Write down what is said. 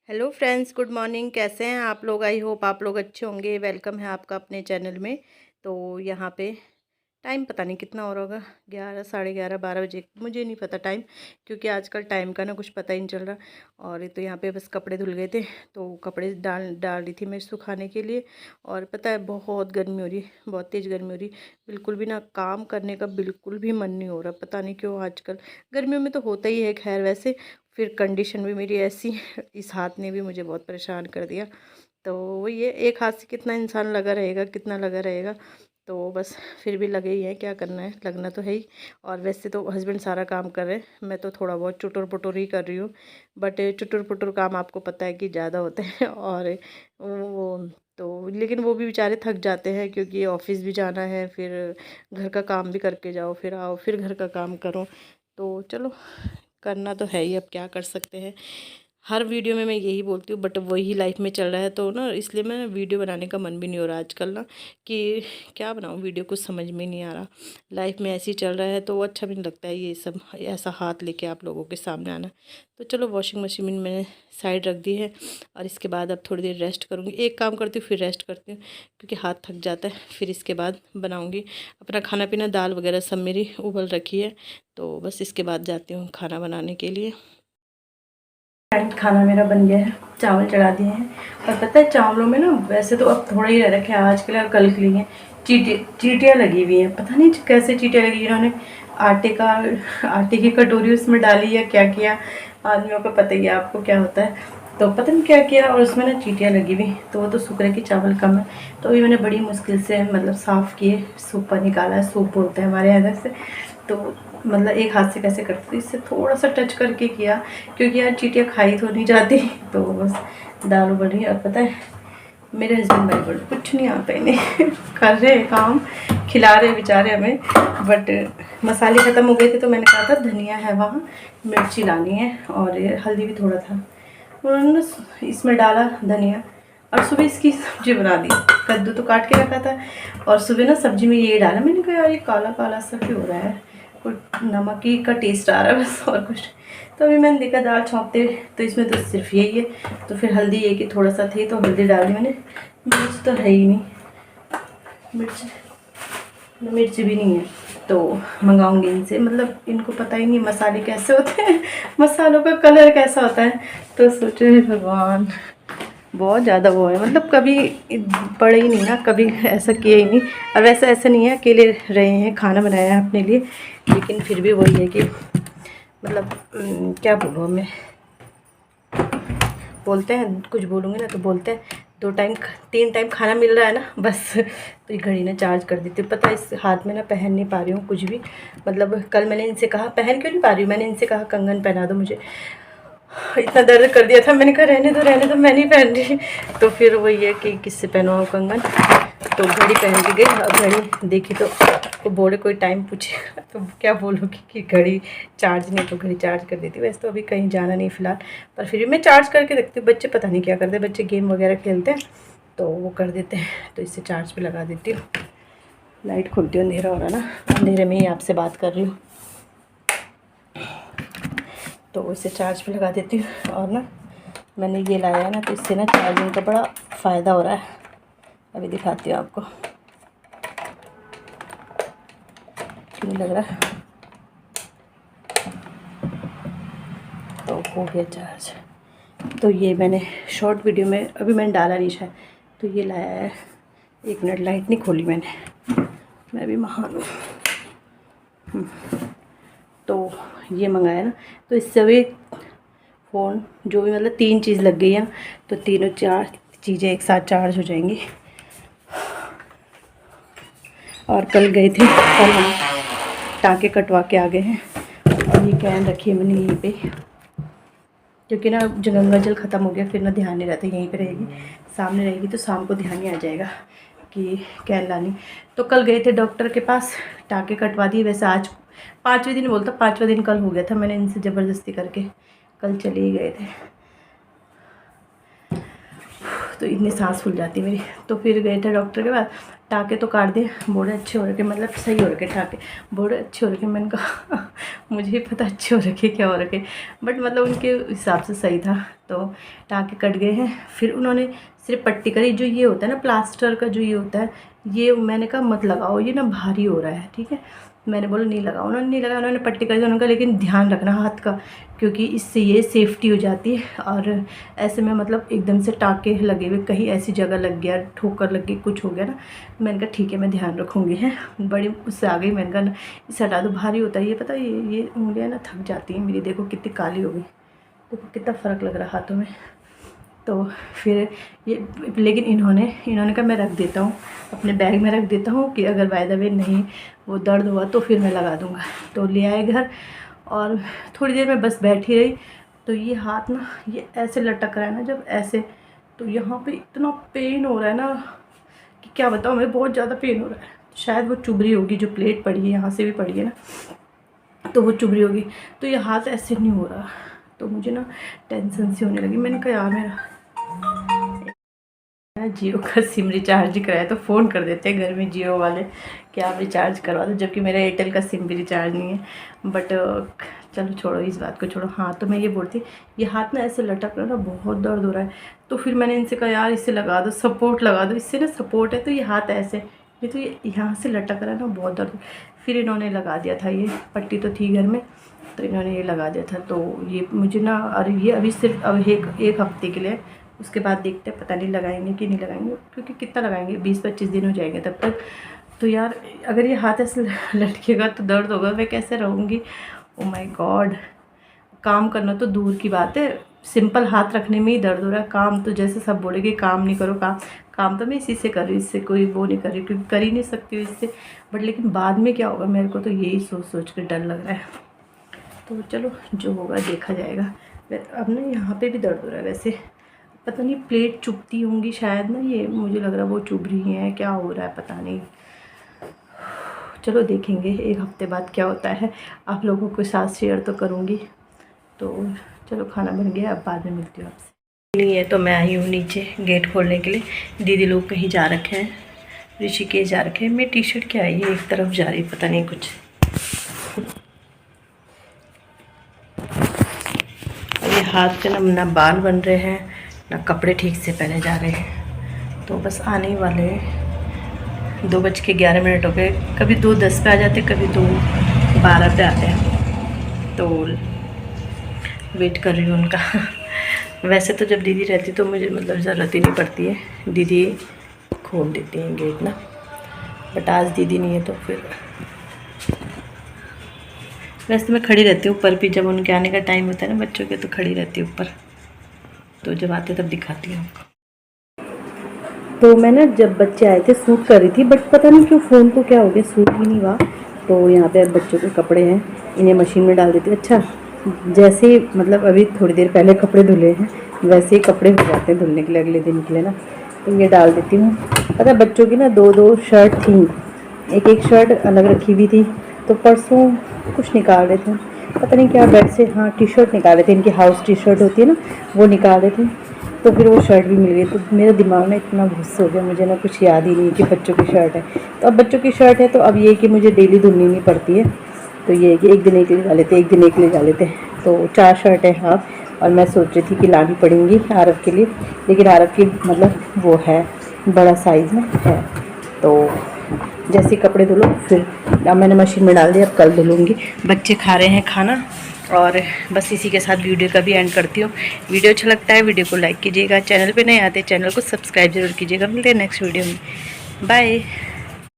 Hello friends, good morning. कैसे हैं आप लोग? आई होप आप लोग अच्छे होंगे। वेलकम है आपका अपने चैनल में। तो यहाँ पे टाइम पता नहीं कितना हो रहा होगा, 11 साढ़े 11 12 बजे, मुझे नहीं पता टाइम, क्योंकि आजकल टाइम का ना कुछ पता ही नहीं चल रहा। और ये तो यहाँ पे बस कपड़े धुल गए थे, तो कपड़े डाल डाल रही थी मैं सुखाने के लिए। और पता है बहुत गर्मी हो रही, बहुत तेज़ गर्मी हो रही। बिल्कुल भी ना काम करने का बिल्कुल भी मन नहीं हो रहा, पता नहीं क्यों। आजकल गर्मियों में तो होता ही है खैर, वैसे फिर कंडीशन भी मेरी ऐसी इस हाथ ने भी मुझे बहुत परेशान कर दिया। तो वही है, एक हाथ से कितना इंसान लगा रहेगा, कितना लगा रहेगा। तो बस फिर भी लगे ही हैं, क्या करना है, लगना तो है ही। और वैसे तो हस्बैंड सारा काम कर रहे हैं, मैं तो थोड़ा बहुत चुटुर पुटुर ही कर रही हूँ। बट चुटुर पुटुर काम आपको पता है कि ज़्यादा होते हैं। और वो तो लेकिन वो भी बेचारे थक जाते हैं, क्योंकि ऑफिस भी जाना है, फिर घर का काम भी करके जाओ, फिर आओ, फिर घर का काम करो। तो चलो, करना तो है ही, अब क्या कर सकते हैं। हर वीडियो में मैं यही बोलती हूँ, बट वही लाइफ में चल रहा है, तो ना इसलिए मैं वीडियो बनाने का मन भी नहीं हो रहा आजकल ना, कि क्या बनाऊँ वीडियो, कुछ समझ में नहीं आ रहा। लाइफ में ऐसे ही चल रहा है, तो अच्छा भी नहीं लगता है ये सब ऐसा हाथ लेके आप लोगों के सामने आना। तो चलो, वॉशिंग मशीन मैंने साइड रख दी है, और इसके बाद अब थोड़ी देर रेस्ट करूँगी। एक काम करती हूँ फिर रेस्ट करती हूँ, क्योंकि हाथ थक जाता है। फिर इसके बाद बनाऊँगी अपना खाना पीना, दाल वगैरह सब मेरी उबल रखी है। तो बस इसके बाद जाती हूँ खाना बनाने के लिए। खाना मेरा बन गया है, चावल चढ़ा दिए हैं। और पता है चावलों में ना, वैसे तो अब थोड़ा ही रह रखे हैं आज के लिए और कल के लिए, चीटियाँ लगी हुई हैं। पता नहीं कैसे चीटियाँ लगी, इन्होंने आटे की कटोरी उसमें डाली या क्या किया। आदमियों को पता ही है आपको क्या होता है। तो पता नहीं क्या किया, और उसमें ना चीटियाँ लगी हुई। तो वो तो शुक्र है कि चावल कम है। तो अभी मैंने बड़ी मुश्किल से मतलब साफ़ किए, सूप निकाला, सूप बोलते हैं हमारे यहाँ इधर से। तो मतलब एक हाथ से कैसे करते थे, इससे थोड़ा सा टच करके किया, क्योंकि यार चीटियाँ खाई तो नहीं जाती। तो बस दाल उबल रही है। और पता है मेरे हस्बैंड भाई बोल कुछ नहीं आता इन्हें कर रहे हैं काम, खिला रहे बेचारे हमें। बट मसाले ख़त्म हो गए थे, तो मैंने कहा था धनिया है वहाँ, मिर्ची लानी है, और हल्दी भी थोड़ा था। उन्होंने इसमें डाला धनिया, और सुबह इसकी सब्जी बना दी। कद्दू तो काट के रखा था, और सुबह ना सब्जी में ये डाला। मैंने कहा यार ये काला काला सा क्यों हो रहा है, कुछ नमक ही का टेस्ट आ रहा है बस, और कुछ। तो अभी मैंने देखा दाल छौंकते, तो इसमें तो सिर्फ यही है। तो फिर हल्दी ये कि थोड़ा सा थी, तो हल्दी डाल दी मैंने। मिर्च तो है ही नहीं, मिर्च भी नहीं है। तो मंगाऊंगी इनसे, मतलब इनको पता ही नहीं मसाले कैसे होते हैं, मसालों का कलर कैसा होता है। तो सोचो हे भगवान, बहुत ज़्यादा वो है, मतलब कभी पढ़े ही नहीं ना, कभी ऐसा किया ही नहीं। और वैसे ऐसा नहीं है, अकेले रहे हैं, खाना बनाया है अपने लिए, लेकिन फिर भी वही है कि मतलब क्या बोलूँ मैं, बोलते हैं कुछ बोलूँगी ना तो बोलते हैं 2 टाइम 3 टाइम खाना मिल रहा है ना बस। तो ये घड़ी ना चार्ज कर देती हूँ। पता है इस हाथ में ना पहन नहीं पा रही हूँ कुछ भी। मतलब कल मैंने इनसे कहा, पहन क्यों नहीं पा रही हूँ, मैंने इनसे कहा कंगन पहना दो मुझे। इतना दर्द कर दिया था, मैंने कहा रहने दो, मैं नहीं पहन रही। तो फिर वही है कि किससे पहनवाऊँ कंगन। तो घड़ी पहन के गई, अब घड़ी देखी तो बोले कोई टाइम पूछेगा तो क्या बोलूँगी कि घड़ी चार्ज नहीं, तो घड़ी चार्ज कर देती। वैसे तो अभी कहीं जाना नहीं फ़िलहाल, पर फिर भी मैं चार्ज करके रखती हूँ। बच्चे पता नहीं क्या करते हैं, बच्चे गेम वगैरह खेलते हैं तो वो कर देते हैं, तो इससे चार्ज पे लगा देती हूँ। लाइट खोलती हूँ, अंधेरा हो रहा ना, अंधेरे में ही आपसे बात कर रही हूँ, तो इसे चार्ज पे लगा देती हूँ। और ना मैंने ये लाया है ना, तो इससे ना चार्जिंग का बड़ा फ़ायदा हो रहा है। अभी दिखाती हूँ आपको, क्यों लग रहा है। तो हो गया चार्ज। तो ये मैंने शॉर्ट वीडियो में अभी मैंने डाला नहीं शायद, तो ये लाया है। 1 मिनट, लाइट नहीं खोली मैंने, मैं भी महान हूँ। तो ये मंगाया ना, तो इससे भी फ़ोन जो भी मतलब 3 चीज़ लग गई है, तो तीनों 4 चीज़ें एक साथ चार्ज हो जाएंगी। और कल गए थे, कल हम टाँके कटवा के आ गए हैं। और ये कैन रखी है मैंने यहीं पे, क्योंकि ना जो गंगा जल ख़त्म हो गया, फिर ना ध्यान नहीं रहता, यहीं पे रहेगी, सामने रहेगी, तो शाम को ध्यान ही आ जाएगा कि कैन लानी। तो कल गए थे डॉक्टर के पास, टाँके कटवा दिए। वैसे आज 5वें दिन बोलता, 5वां दिन कल हो गया था, मैंने इनसे ज़बरदस्ती करके कल चले ही गए थे। तो इतनी सांस फूल जाती मेरी। तो फिर गए थे डॉक्टर के पास, टाँके तो काट दिए, बोले अच्छे हो रखे, मतलब सही हो रखे टाँके, बोले अच्छे हो रखे। मैंने कहा मुझे ही पता अच्छे हो रखे क्या हो रखे, बट मतलब उनके हिसाब से सही था। तो टाँके कट गए हैं। फिर उन्होंने सिर्फ पट्टी करी, जो ये होता है ना प्लास्टर का जो ये होता है, ये मैंने कहा मत लगाओ, ये ना भारी हो रहा है, ठीक है। मैंने बोला नहीं लगाओ, उन्होंने नहीं लगाया, उन्होंने पट्टी कर दी। उन्होंने कहा लेकिन ध्यान रखना हाथ का, क्योंकि इससे ये सेफ्टी हो जाती है। और ऐसे में मतलब एकदम से टाँके लगे हुए, कहीं ऐसी जगह लग गया, ठोकर लग गई, कुछ हो गया ना। मैंने कहा ठीक है मैं ध्यान रखूँगी। है बड़ी उससे आ गई। मैंने कहा इसे हटा दो, भारी होता है ये, पता है ये उंगलियाँ ना थक जाती हैं मेरी, देखो कितनी काली हो गई, देखो कितना फ़र्क लग रहा हाथों में। तो फिर ये, लेकिन इन्होंने कहा मैं रख देता हूँ, अपने बैग में रख देता हूँ कि अगर बाय द वे नहीं वो दर्द हुआ तो फिर मैं लगा दूँगा। तो ले आए घर, और थोड़ी देर में बस बैठी रही। तो ये हाथ ना ये ऐसे लटक रहा है ना जब ऐसे, तो यहाँ पे इतना पेन हो रहा है ना कि क्या बताऊँ मैं, बहुत ज़्यादा पेन हो रहा है। शायद वो चुभरी होगी, जो प्लेट पड़ी है यहाँ से भी पड़ी है ना, तो वो चुभरी होगी। तो ये हाथ ऐसे नहीं हो रहा, तो मुझे ना टेंशन सी होने लगी। मैंने कहा यार मेरा जियो का सिम रिचार्ज कराया, तो फ़ोन कर देते हैं घर में जियो वाले कि आप रिचार्ज करवा दो, जबकि मेरा एयरटेल का सिम भी रिचार्ज नहीं है। बट चलो छोड़ो इस बात को, छोड़ो। हाँ तो मैं ये बोलती, ये हाथ ना ऐसे लटक रहा है ना, बहुत दर्द हो रहा है। तो फिर मैंने इनसे कहा यार इसे लगा दो, सपोर्ट लगा दो, इससे ना सपोर्ट है। तो ये हाथ ऐसे, ये तो ये यहाँ से लटक रहा है ना, बहुत दर्द। फिर इन्होंने लगा दिया था, ये पट्टी तो थी घर में, तो इन्होंने ये लगा दिया था। तो ये मुझे ना, और ये अभी सिर्फ अब एक हफ्ते के लिए, उसके बाद देखते हैं पता नहीं लगाएंगे कि नहीं लगाएंगे, क्योंकि कितना लगाएंगे, 20-25 दिन हो जाएंगे तब तक। तो यार अगर ये हाथ ऐसे लटकेगा तो दर्द होगा, मैं कैसे रहूँगी। ओ माय गॉड, काम करना तो दूर की बात है, सिंपल हाथ रखने में ही दर्द हो रहा है। काम तो जैसे सब बोलेंगे काम नहीं करो, काम तो मैं इसी से कर रही हूँ, इससे कोई वो नहीं कर रही, क्योंकि कर ही नहीं सकती हूँ इससे। बट लेकिन बाद में क्या होगा, मेरे को तो यही सोच कर डर लग रहा है। तो चलो जो होगा देखा जाएगा। अब ना यहाँ पे भी दर्द हो रहा है, वैसे पता नहीं प्लेट चुभती होंगी शायद ना, ये मुझे लग रहा है वो चुभ रही है, क्या हो रहा है पता नहीं। चलो देखेंगे एक हफ्ते बाद क्या होता है, आप लोगों के साथ शेयर तो करूँगी। तो चलो खाना बन गया, अब बाद में मिलती हूँ आपसे। नहीं है तो मैं आई हूँ नीचे गेट खोलने के लिए। दीदी लोग कहीं जा रखे हैं, ऋषिकेश जा रखे हैं। मैं टी शर्ट क्या है ये एक तरफ जा रही, पता नहीं कुछ। ये हाथ पे ना बाल बन रहे हैं, ना कपड़े ठीक से पहने जा रहे हैं। तो बस आने ही वाले हैं, 2:11 हो गए। कभी 2:10 पे आ जाते, कभी 2:12 पे आते हैं। तो वेट कर रही हूँ उनका। वैसे तो जब दीदी रहती तो मुझे मतलब ज़रूरत ही नहीं पड़ती है, दीदी खोल देती हैं गेट ना। बट आज दीदी नहीं है तो फिर वैसे तो मैं खड़ी रहती हूँ ऊपर भी, जब उनके आने का टाइम होता है ना बच्चों के, तो खड़ी रहती हूँ ऊपर। तो जब आते तब दिखाती हूँ। तो मैं ना जब बच्चे आए थे सूट कर रही थी, बट पता नहीं क्यों फ़ोन को क्या हो गया, सूट ही नहीं हुआ। तो यहाँ पे अब बच्चों के कपड़े हैं, इन्हें मशीन में डाल देती हूँ। अच्छा जैसे ही मतलब अभी थोड़ी देर पहले कपड़े धुले हैं, वैसे ही कपड़े हो जाते हैं धुलने के लिए अगले दिन के लिए ना। तो ये डाल देती हूँ। पता बच्चों की ना 2-2 शर्ट थी, एक शर्ट अलग रखी हुई थी। तो परसों कुछ निकाल रहे थे, पता नहीं क्या, बेड से हाँ टी शर्ट निकाल रहे थे, इनकी हाउस टी शर्ट होती है ना, वो निकाल रहे थे। तो फिर वो शर्ट भी मिल गई। तो मेरा दिमाग में इतना गुस्सा हो गया, मुझे ना कुछ याद ही नहीं कि बच्चों की शर्ट है। तो अब बच्चों की शर्ट है तो अब ये कि मुझे डेली धुलनी नहीं पड़ती है। तो ये है कि एक दिन एक ले जा लेते, एक दिन एक ले जा लेते। तो 4 शर्ट है हाफ, और मैं सोच रही थी कि लानी पड़ेंगी आरव के लिए, लेकिन आरव की मतलब वो है बड़ा साइज़ में है। तो जैसे कपड़े धुलो फिर, अब मैंने मशीन में डाल दिया, अब कल धुलूँगी। बच्चे खा रहे हैं खाना, और बस इसी के साथ वीडियो का भी एंड करती हूँ। वीडियो अच्छा लगता है वीडियो को लाइक कीजिएगा, चैनल पे नए आते चैनल को सब्सक्राइब जरूर कीजिएगा। मिलते हैं नेक्स्ट वीडियो में, बाय।